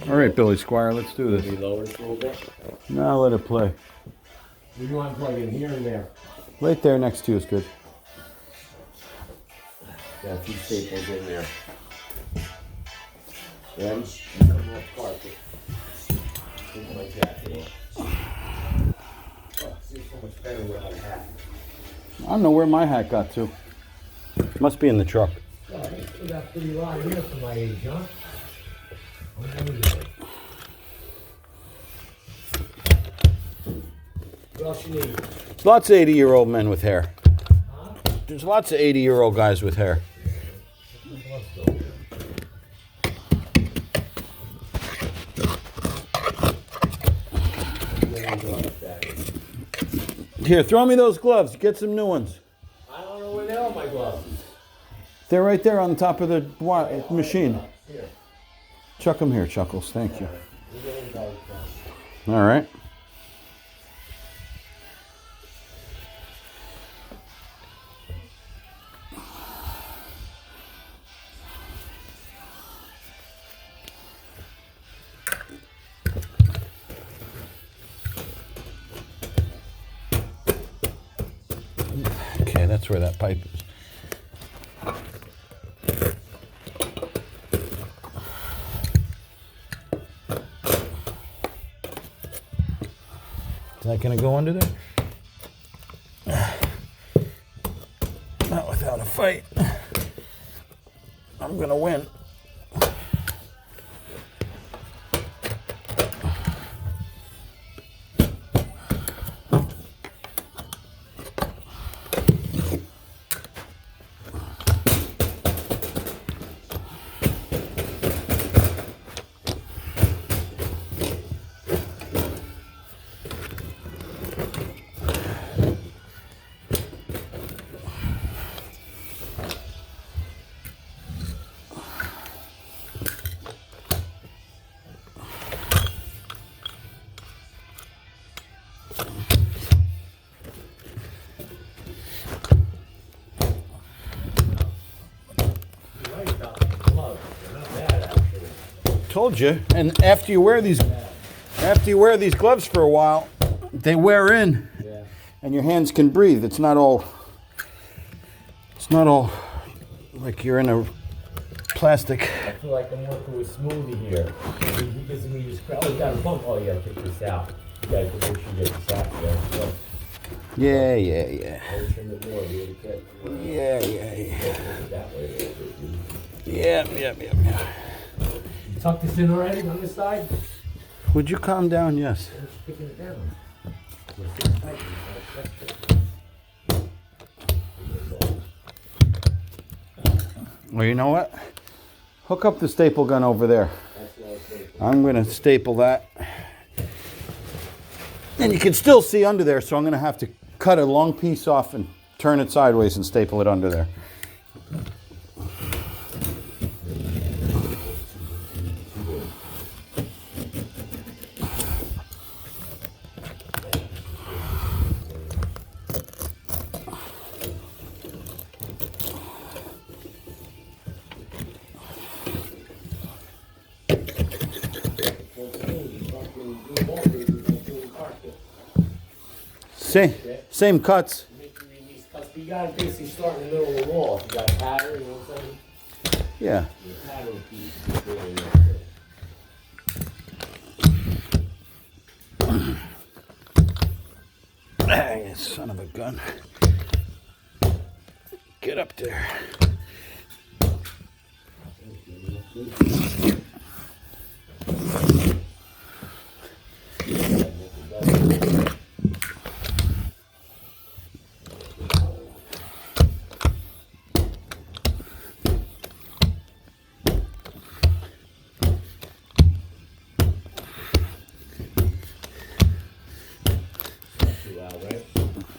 All right, Billy Squire, let's do We this. lower this a little bit. Now let it play. We want to plug in here and there. Right there next to you is good. Got a few staples in there. Then you come off carpet. Things like that. You know. Oh, see so much better without a hat. I don't know where my hat got to. Must be in the truck. Oh, you still got pretty long here for my age, huh? What else you need? There's lots of 80-year-old men with hair. Huh? There's lots of 80-year-old guys with hair. Here, throw me those gloves. Get some new ones. I don't know where they are, my gloves. They're right there on top of the machine. Here. Chuck them here, Chuckles. Thank you. You get in those gloves. All right. Okay, that's where that pipe is. Is that gonna go under there? Not without a fight. I'm gonna win. You're right about the gloves. They're not bad, actually. Told you. And after you wear these gloves for a while, they wear in, Yeah. and your hands can breathe. It's not all like you're in a plastic. I feel like I'm working with Smoothie here. He gives me this crap. Oh, you got a bump. Oh, yeah, take this out. You gotta make sure you get this out there. So, Yeah. I trim it more. Be able to catch Yeah. that way. Yeah. You tuck this in already on this side? Would you calm down? Yes. I'm just picking it down. Well, you know what? Hook up the staple gun over there. I'm going to staple that. And you can still see under there, so I'm going to have to cut a long piece off and turn it sideways and staple it under there. Same cuts. You gotta basically start in the middle of the wall. If you got a pattern, you know what I'm saying? Yeah. The pattern piece is really Ah, you son of a gun. Get up there.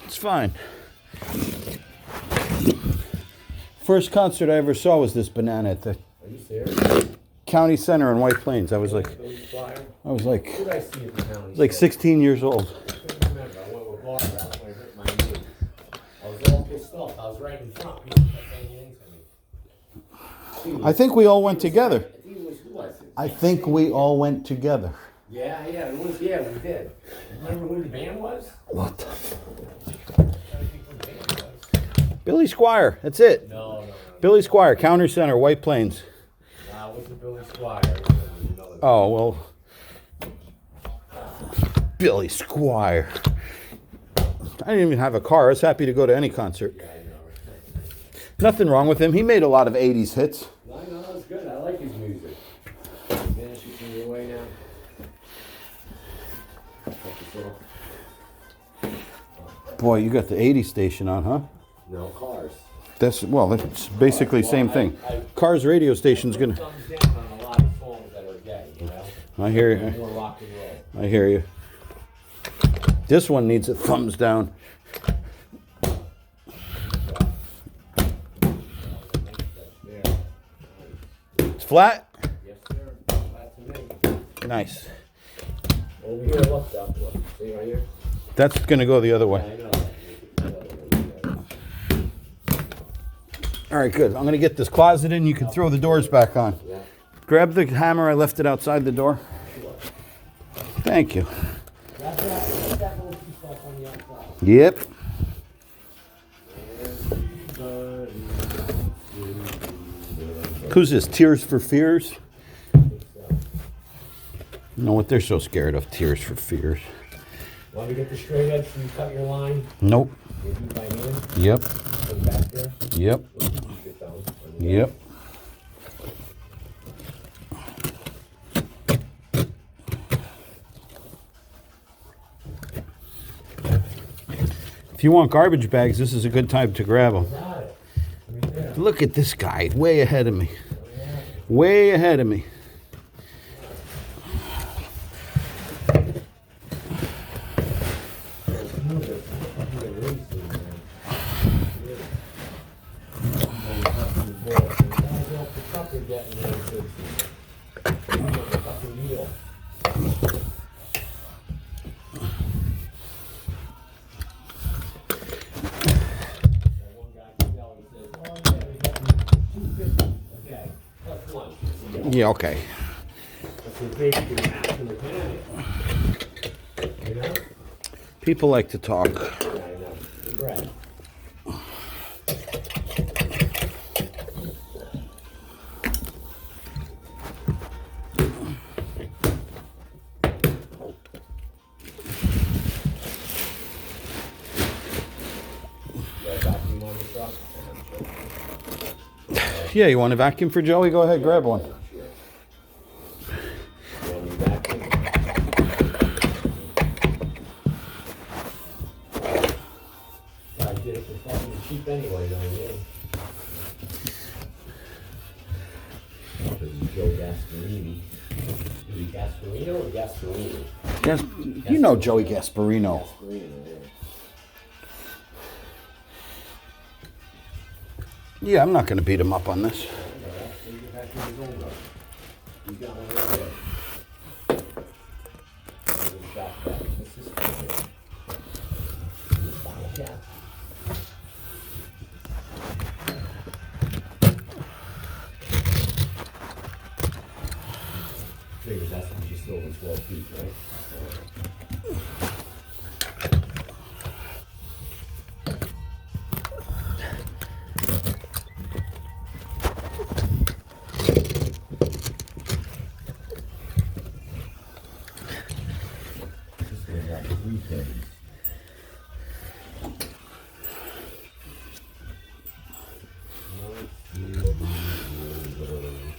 It's fine. First concert I ever saw was this banana at the Are you serious? county center in White Plains. I was like What did I see at the county? like 16 years old. I can't remember. I went with Barbara. That's when I hurt my knee. I was all pissed off. I was right in front. People kept banging into me. I think we all went together. I think it was, who was it? I think we all went together. Yeah, we did. Remember who the band was? What? Billy Squire. That's it. No. Billy Squire, Counter Center, White Plains. Nah, it wasn't Billy Squire. Oh, well. Billy Squire. I didn't even have a car. I was happy to go to any concert. Yeah, I know. Nothing wrong with him. He made a lot of 80s hits. No, that's good. I like his music. Vanish from your way now. Boy, you got the 80s station on, huh? No cars. That's basically the same thing. Cars radio station's gonna. Thumbs down on a lot of songs that are gay, you know? I hear you. More rock and roll. I hear you. This one needs a thumbs down. It's flat? Yes, sir. Flat to me. Nice. Over here, look, see right here? That's gonna go the other I way. know. All right, good. I'm gonna get this closet in. You can throw the doors back on. Yeah. Grab the hammer. I left it outside the door. Thank you. That's that little piece off on the outside. Yep. Who's this? Tears for Fears? You know what? They're so scared of Tears for Fears. Want to get the straight edge so you cut your line? Nope. Maybe by hand? Yep. Come back there? Yep. Get down. Yep. If you want garbage bags, this is a good time to grab them. Got it. Right there. Look at this guy, way ahead of me. Way ahead of me. Yeah, okay. People like to talk. Yeah, you want a vacuum for Joey? Go ahead, grab one. Cheap anyway, though, yeah. This is Joe Gasparini. Is he Gasparino or Gasparini? Yes, you know Joey Gasparino. Gasparino, yeah. Yeah, I'm not going to beat him up on this. Figures that's when she's still in 12 feet, right? This one's got 3 pins.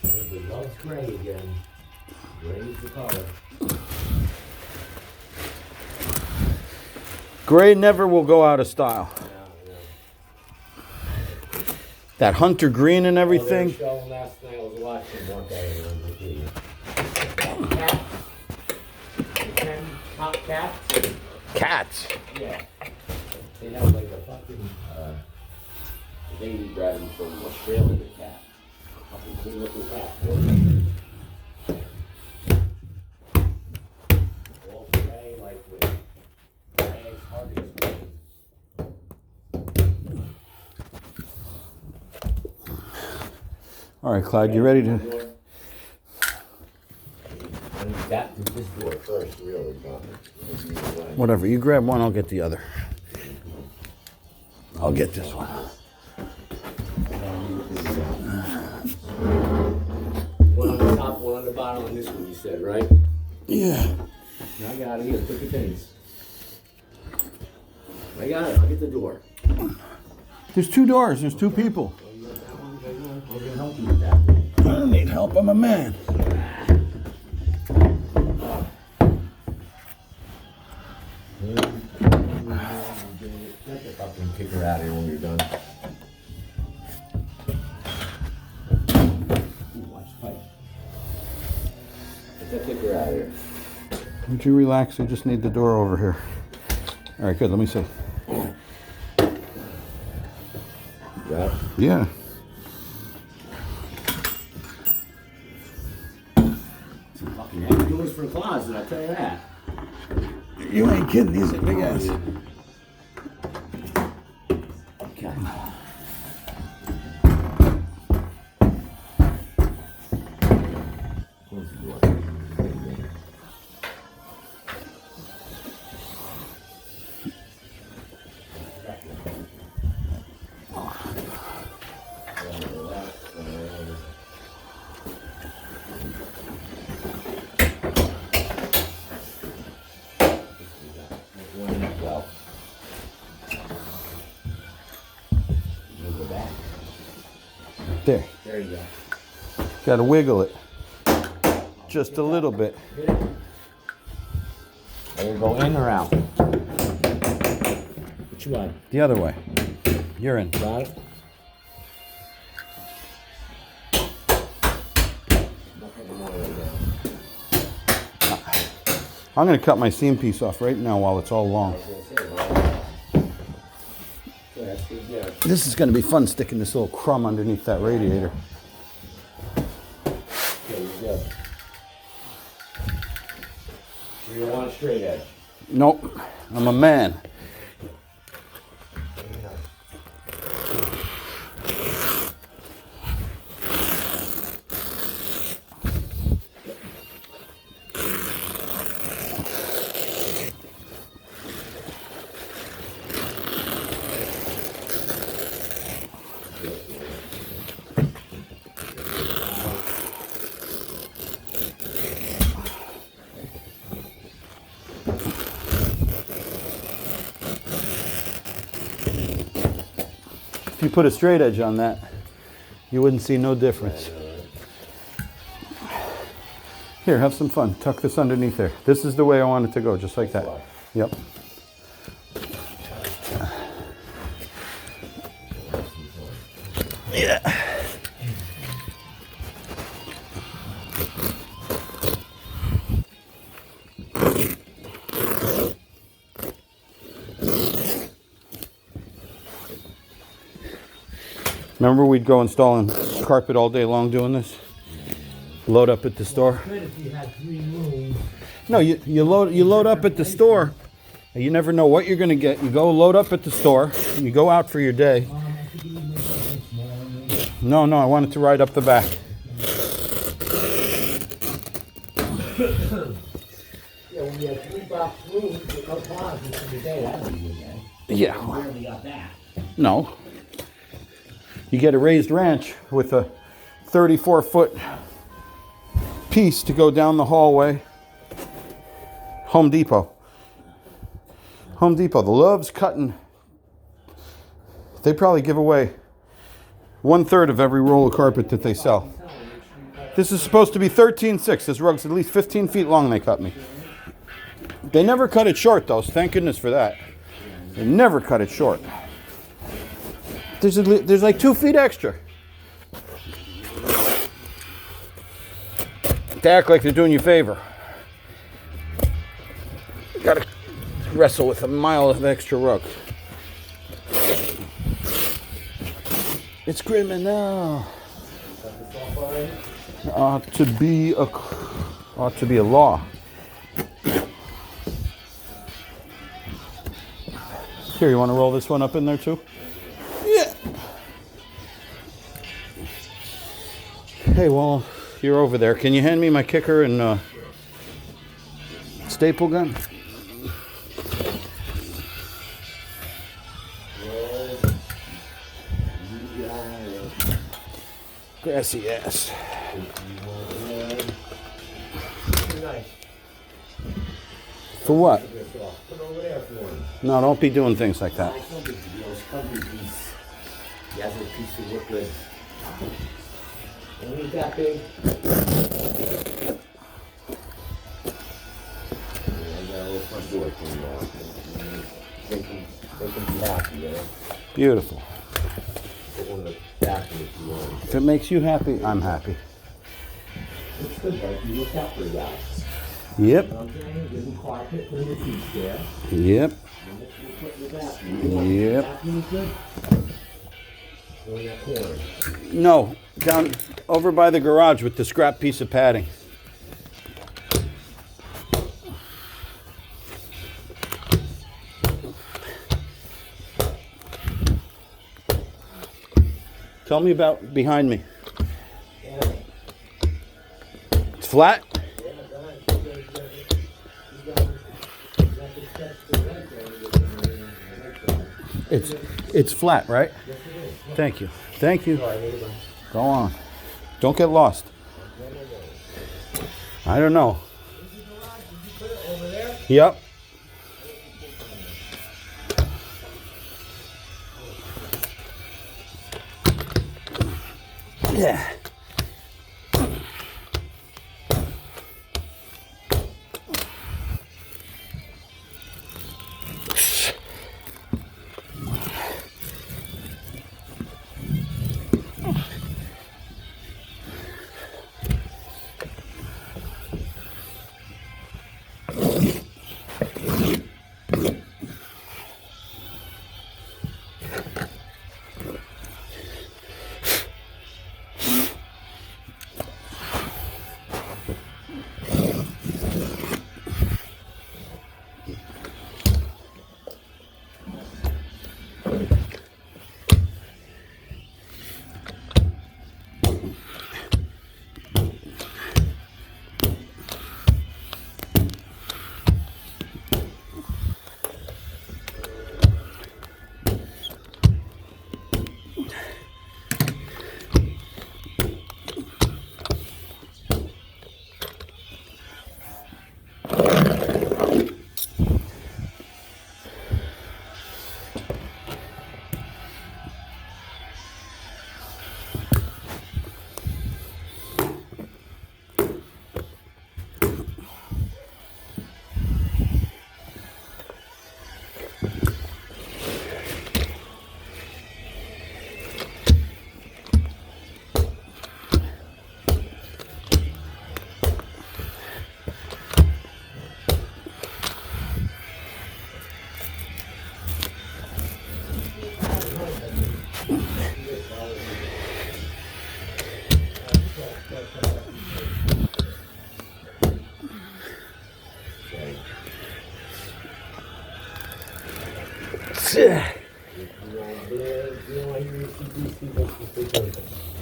Everybody loves gray again. Gray is the color. Gray never will go out of style. That hunter green and everything. Show last night I was watching one day on the TV. Cats. The top cats. Cats. Yeah. They have like a fucking lady grabbing from Australia cat. Fucking cool looking cat. All gray, like with gray targets. All right, Clyde, you ready to? This door first, really, but Whatever. You grab one, I'll get the other. I'll get this one. one on the top, one on the bottom on this one, you said, right? Yeah. I got it here. Put your things. I got it. I'll get the door. There's 2 doors. There's 2 people. I'm gonna help you with that. I don't need help. I'm a man. Get the fucking kicker out of here when you're done. Ooh, watch the pipe. Get that kicker out of here. Would you relax? I just need the door over here. All right, good. Let me see. Got it? Yeah. Some fucking heavy doors for a closet, I'll tell you that. You ain't kidding. These are big ass. Okay. Close the door. There. There you go. Got to wiggle it. Just a little bit. There you go, in or out? Which one? The other way. You're in. Got it? I'm going to cut my seam piece off right now while it's all long. This is going to be fun sticking this little crumb underneath that radiator. There you go. You don't want a straight edge. Nope. I'm a man. If you put a straight edge on that, you wouldn't see no difference. Here, have some fun. Tuck this underneath there. This is the way I want it to go, just like that. Yep. Yeah. Remember we'd go installing carpet all day long doing this? Load up at the store. Good if you had 3 rooms. No, you load up at the store. And you never know what you're gonna get. You go load up at the store. And you go out for your day. No, I want it to ride up the back. Yeah, when you have 3 box rooms with no closets in the day, that'd be good, man. Yeah. You barely got that. No. You get a raised ranch with a 34-foot piece to go down the hallway. Home Depot. Home Depot. The Love's Cutting. They probably give away 1/3 of every roll of carpet that they sell. This is supposed to be 13.6. This rug's at least 15 feet long, they cut me. They never cut it short, though. So thank goodness for that. They never cut it short. There's like 2 feet extra. They act like they're doing you a favor. You gotta wrestle with a mile of extra rug. It's criminal. Ought to be a law. Here, you want to roll this one up in there too? Yeah. Hey, well, you're over there. Can you hand me my kicker and staple gun? Grassy ass. For what? Put it over there for him. No, don't be doing things like that. It's no big deal. It's a comfy piece. He has a piece of look good. And he's that big. I got a little front door thing now. They can be happy, you know. Beautiful. Put one in the bathroom if you want. If it makes you happy, I'm happy. It's good, like you look out for the guy. Yep. You know what I'm saying? Give him carpet, put him in the piece there. Yep. And this will put in the bathroom. Yep. Bathroom is good. Go in that corner. No, down over by the garage with the scrap piece of padding. Tell me about behind me. It's flat? It's flat, right? Thank you. Thank you. Go on. Don't get lost. I don't know. Yep. Yeah.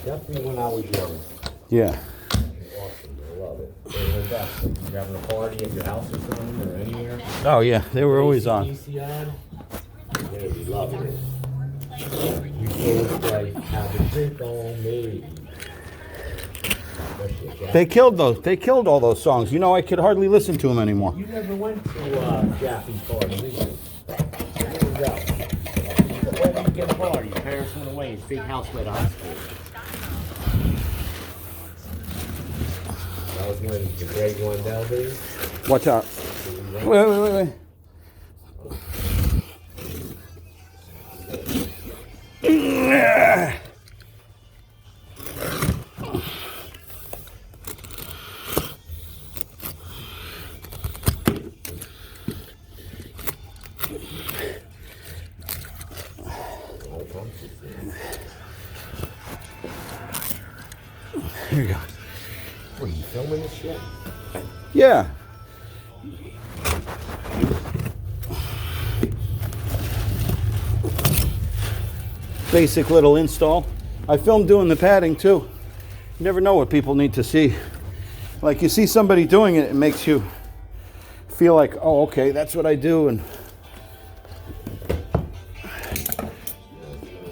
Definitely when I was young. Yeah. Awesome, I love it. They were the best. If you're having a party at your house or something, or anywhere. Oh yeah, they were always on. AC on, you're gonna be loving it. You go like, have a drink on me. They killed those. They killed all those songs. You know, I could hardly listen to them anymore. You never went to Jaffe's party, did you? Where did you go? Where did you get a party? Your parents went away. His big house by the high school. That was when the Greg Wendell days. Watch out. Wait. Here you go. Were you filming this shit? Yeah. Basic little install. I filmed doing the padding too. You never know what people need to see. Like you see somebody doing it, it makes you feel like, oh, okay, that's what I do. And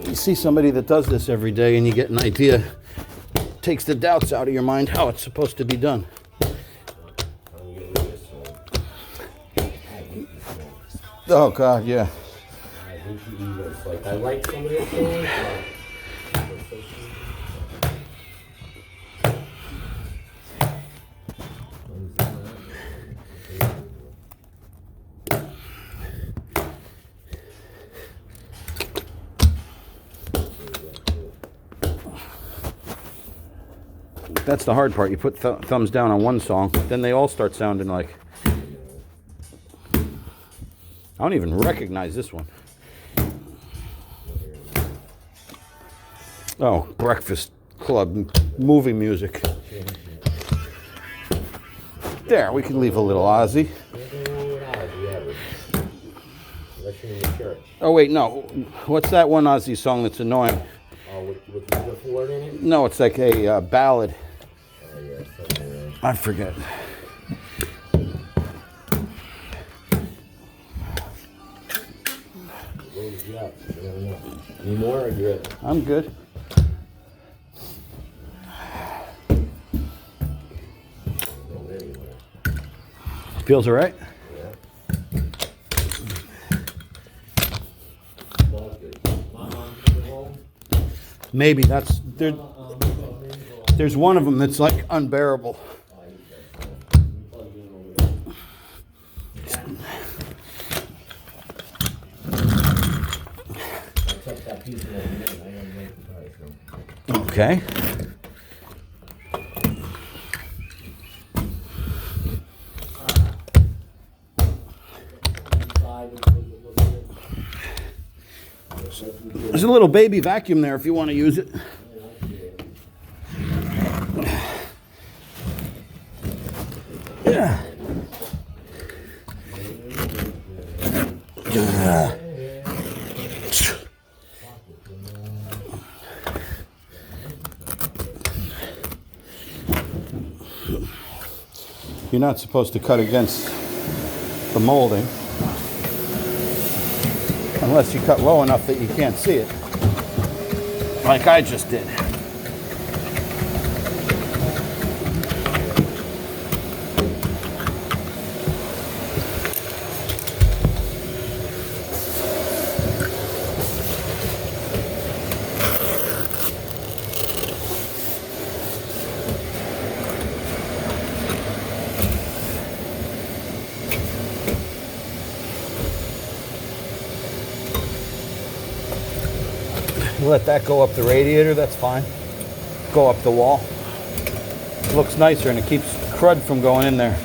you see somebody that does this every day and you get an idea, takes the doubts out of your mind how it's supposed to be done. Oh, God, yeah. I hate the egos. Like, I like somebody else doing it, That's the hard part. You put thumbs down on one song, then they all start sounding like... I don't even recognize this one. Oh, Breakfast Club movie music. There, we can leave a little Ozzy. Oh, wait, no. What's that one Ozzy song that's annoying? with the beautiful word in it? No, it's like a ballad. Oh, yeah, something, I forget. Any more or you good? I'm good. Feels all right? Yeah. Maybe that's there. There's one of them that's like unbearable. Okay. There's a little baby vacuum there if you want to use it. Yeah. You're not supposed to cut against the molding unless you cut low enough that you can't see it, like I just did. You let that go up the radiator, that's fine. Go up the wall. It looks nicer and it keeps crud from going in there.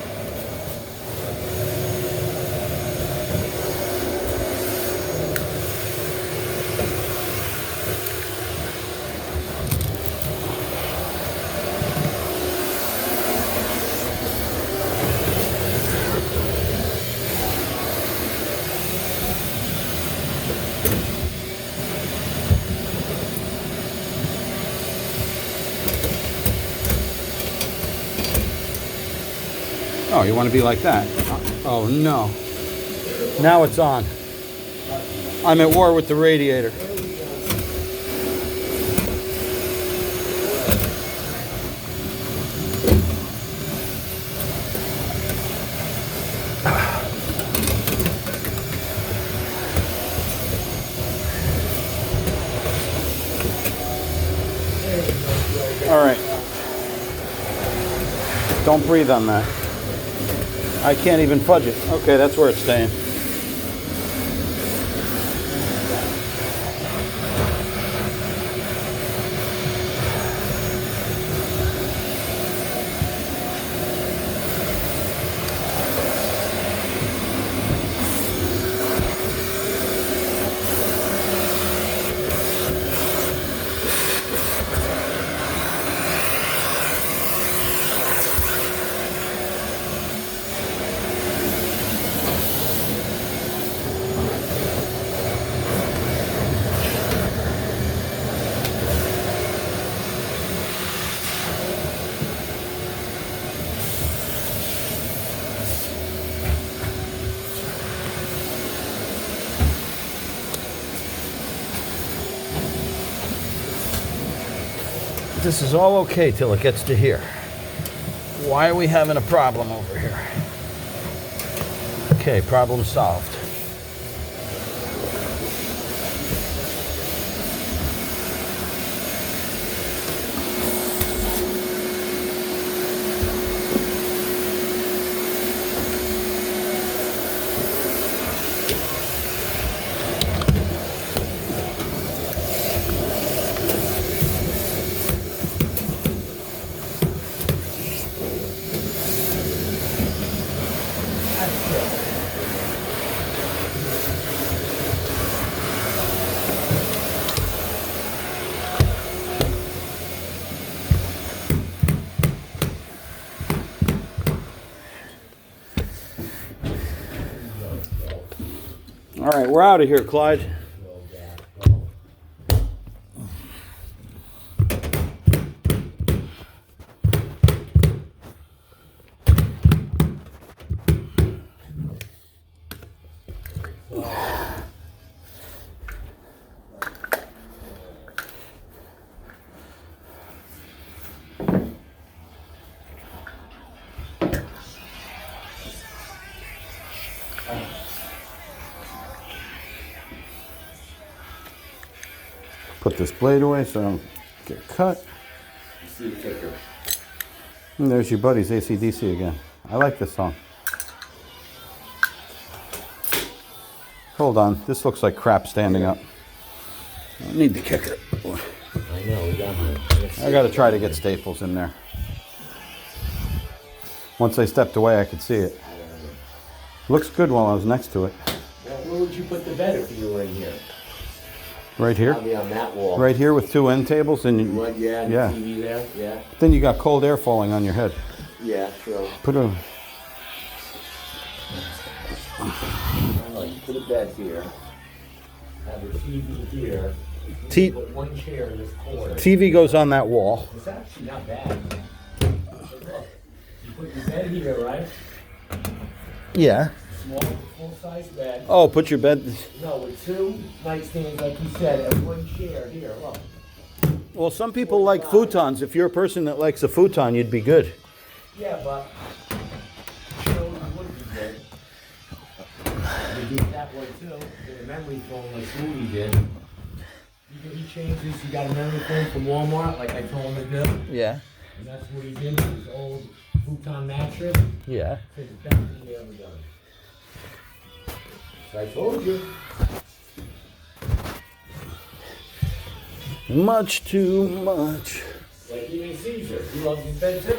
Oh, you want to be like that? Oh, no. Now it's on. I'm at war with the radiator. All right. Don't breathe on that. I can't even fudge it. Okay, that's where it's staying. This is all okay till it gets to here. Why are we having a problem over here? Okay, problem solved. All right, we're out of here, Clyde. Put this blade away so I don't get cut. See the kicker. And there's your buddies, AC/DC again. I like this song. Hold on, this looks like crap standing up. I need the kicker. I know, we got one. I gotta try to get staples in there. Once I stepped away, I could see it. Looks good while I was next to it. Well, where would you put the bed if you were in here? Right here? Probably on that wall. Right here with two end tables, and you, What, yeah, and Yeah. the TV there, yeah. then you got cold air falling on your head. Yeah, true. Put a Put a bed here. Have a TV here. T- Put one chair in this corner. TV goes on that wall. It's actually not bad. Look, you put your bed here, right? Yeah. Small, full-size bed. Oh, put your bed. No, with two nightstands, like you said, and one chair here. Look. Well, some people like futons. If you're a person that likes a futon, you'd be good. Yeah, but you know, it would be good. You do that one too. Get a memory foam like Smoothie did. He changes. He got a memory foam from Walmart, like I told him to do. Yeah. And that's what he did with his old futon mattress. Yeah. It's the best thing he ever done. So I told you. Much too much. Like even Caesar, he loves his bed too.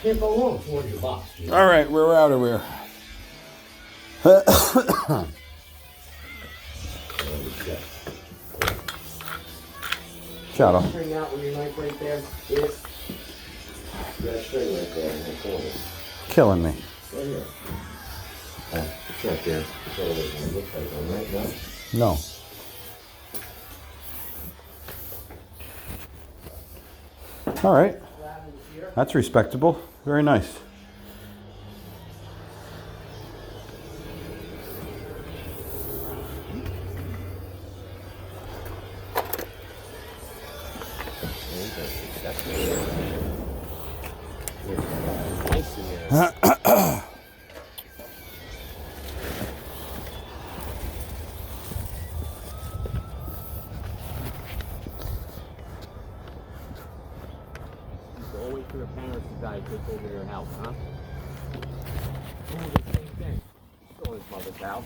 Can't go wrong towards your box. You know? All right, we're out of here. Shadow. String out with your knife right there. This. You got a string right there in the corner. Killing me. Right here. It's not there. It's all it looks like one, right? No? No. All right. That's respectable. Very nice. Nice in there. Don't wait for the parents to die to take over your house, huh? Oh, the same thing. Go to his mother's house.